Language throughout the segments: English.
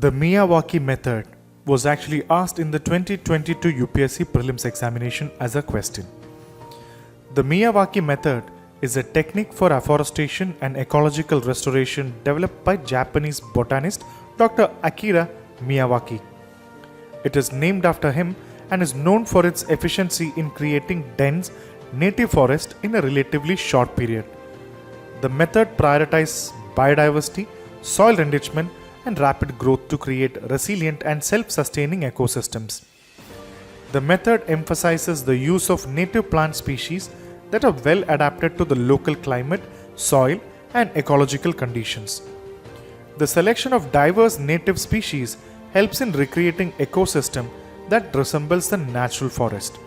The Miyawaki method was actually asked in the 2022 UPSC prelims examination as a question. The Miyawaki method is a technique for afforestation and ecological restoration developed by Japanese botanist Dr. Akira Miyawaki. It is named after him and is known for its efficiency in creating dense native forest in a relatively short period. The method prioritizes biodiversity, soil enrichment, and rapid growth to create resilient and self-sustaining ecosystems. The method emphasizes the use of native plant species that are well adapted to the local climate, soil, and ecological conditions. The selection of diverse native species helps in recreating ecosystem that resembles the natural forest.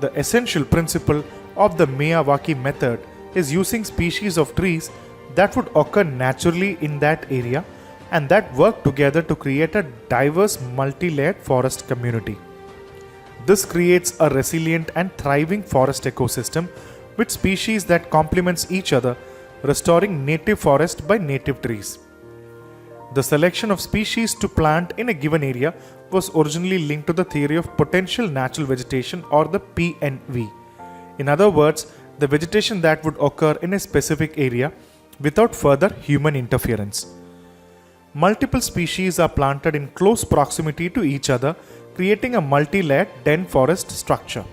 The essential principle of the Miyawaki method is using species of trees that would occur naturally in that area and that work together to create a diverse multi-layered forest community. This creates a resilient and thriving forest ecosystem with species that complements each other, restoring native forest by native trees. The selection of species to plant in a given area was originally linked to the theory of potential natural vegetation, or the PNV. In other words, the vegetation that would occur in a specific area without further human interference. Multiple species are planted in close proximity to each other, creating a multi-layered dense forest structure.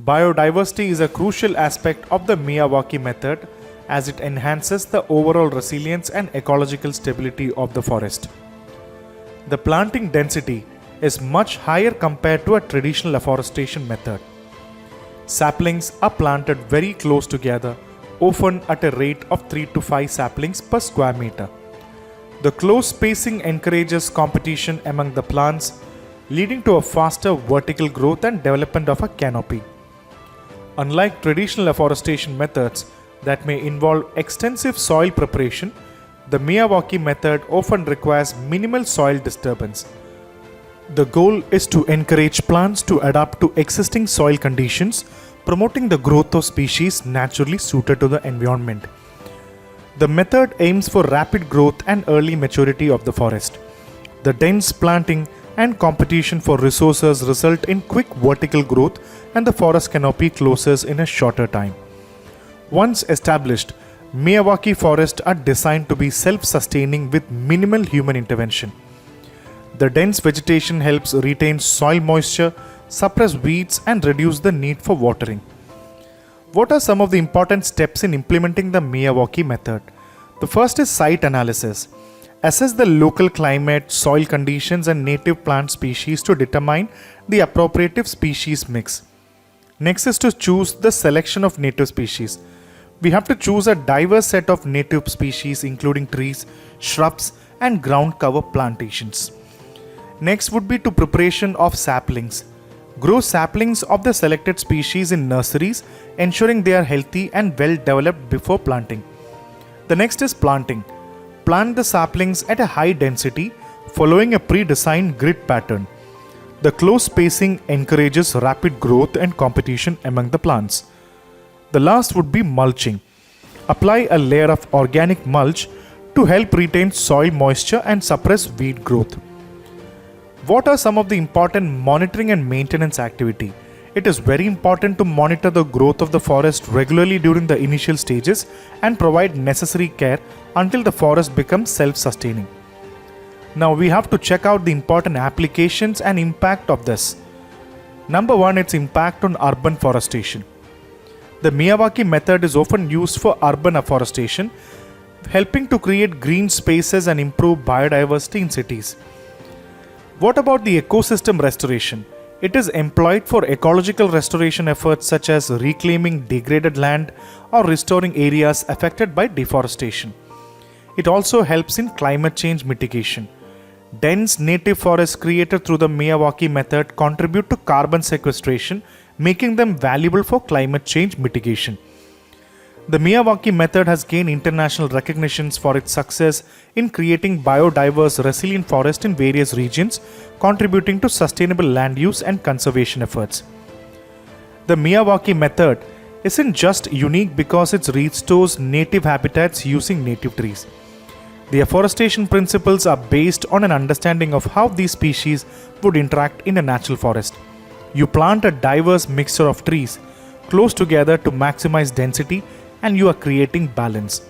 Biodiversity is a crucial aspect of the Miyawaki method as it enhances the overall resilience and ecological stability of the forest. The planting density is much higher compared to a traditional afforestation method. Saplings are planted very close together, often at a rate of 3 to 5 saplings per square meter. The close spacing encourages competition among the plants, leading to a faster vertical growth and development of a canopy. Unlike traditional afforestation methods that may involve extensive soil preparation, the Miyawaki method often requires minimal soil disturbance. The goal is to encourage plants to adapt to existing soil conditions, promoting the growth of species naturally suited to the environment. The method aims for rapid growth and early maturity of the forest. The dense planting and competition for resources result in quick vertical growth, and the forest canopy closes in a shorter time. Once established, Miyawaki forests are designed to be self-sustaining with minimal human intervention. The dense vegetation helps retain soil moisture, suppress weeds, and reduce the need for watering. What are some of the important steps in implementing the Miyawaki method? The first is site analysis. Assess the local climate, soil conditions, and native plant species to determine the appropriate species mix. Next is to choose the selection of native species. We have to choose a diverse set of native species including trees, shrubs, and ground cover plantations. Next would be to preparation of saplings. Grow saplings of the selected species in nurseries, ensuring they are healthy and well developed before planting. The next is planting. Plant the saplings at a high density, following a pre-designed grid pattern. The close spacing encourages rapid growth and competition among the plants. The last would be mulching. Apply a layer of organic mulch to help retain soil moisture and suppress weed growth. What are some of the important monitoring and maintenance activity? It is very important to monitor the growth of the forest regularly during the initial stages and provide necessary care until the forest becomes self-sustaining. Now we have to check out the important applications and impact of this. Number 1, its impact on urban forestation. The Miyawaki method is often used for urban afforestation, helping to create green spaces and improve biodiversity in cities. What about the ecosystem restoration? It is employed for ecological restoration efforts such as reclaiming degraded land or restoring areas affected by deforestation. It also helps in climate change mitigation. Dense native forests created through the Miyawaki method contribute to carbon sequestration, making them valuable for climate change mitigation. The Miyawaki method has gained international recognitions for its success in creating biodiverse, resilient forests in various regions, contributing to sustainable land use and conservation efforts. The Miyawaki method isn't just unique because it restores native habitats using native trees. The afforestation principles are based on an understanding of how these species would interact in a natural forest. You plant a diverse mixture of trees close together to maximize density, and you are creating balance.